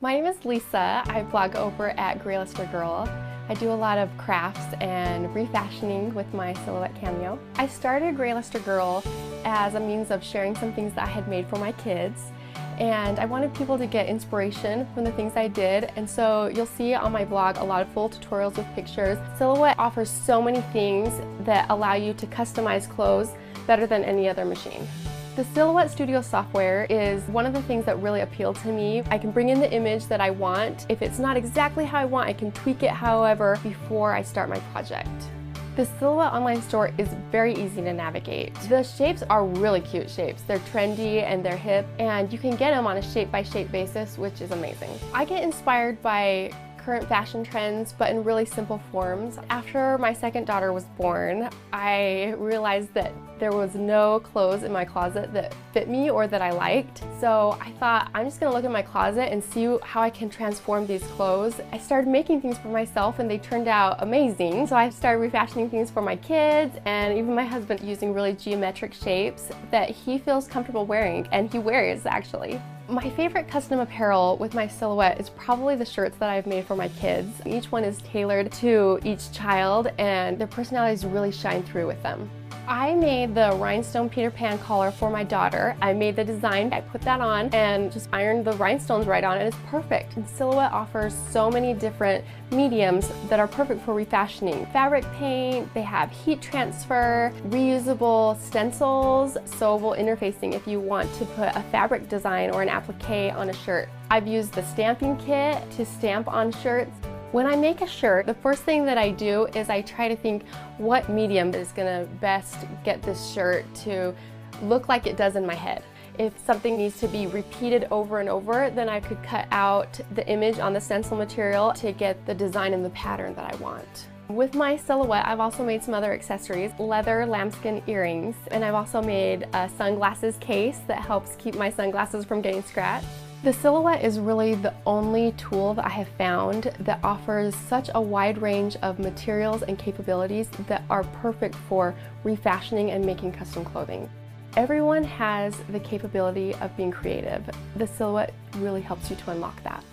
My name is Lisa. I blog over at greylustergirl. I do a lot of crafts and refashioning with my silhouette cameo. I started greylustergirl as a means of sharing some things that I had made for my kids, and I wanted people to get inspiration from the things I did, and so you'll see on my blog a lot of full tutorials with pictures. Silhouette offers so many things that allow you to customize clothes better than any other machine. The Silhouette Studio software is one of the things that really appealed to me. I can bring in the image that I want. If it's not exactly how I want, I can tweak it however before I start my project. The Silhouette online store is very easy to navigate. The shapes are really cute shapes. They're trendy and they're hip, and you can get them on a shape-by-shape basis, which is amazing. I get inspired by current fashion trends, but in really simple forms. After my second daughter was born, I realized that there was no clothes in my closet that fit me or that I liked. So I thought, I'm just gonna look in my closet and see how I can transform these clothes. I started making things for myself and they turned out amazing. So I started refashioning things for my kids and even my husband, using really geometric shapes that he feels comfortable wearing, and he wears actually. My favorite custom apparel with my silhouette is probably the shirts that I've made for my kids. Each one is tailored to each child and their personalities really shine through with them. I made the rhinestone Peter Pan collar for my daughter. I made the design, I put that on and just ironed the rhinestones right on, and it's perfect. And Silhouette offers so many different mediums that are perfect for refashioning. Fabric paint, they have heat transfer, reusable stencils, sewable interfacing if you want to put a fabric design or an applique on a shirt. I've used the stamping kit to stamp on shirts. When I make a shirt, the first thing that I do is I try to think what medium is gonna best get this shirt to look like it does in my head. If something needs to be repeated over and over, then I could cut out the image on the stencil material to get the design and the pattern that I want. With my silhouette, I've also made some other accessories, leather lambskin earrings, and I've also made a sunglasses case that helps keep my sunglasses from getting scratched. The Silhouette is really the only tool that I have found that offers such a wide range of materials and capabilities that are perfect for refashioning and making custom clothing. Everyone has the capability of being creative. The Silhouette really helps you to unlock that.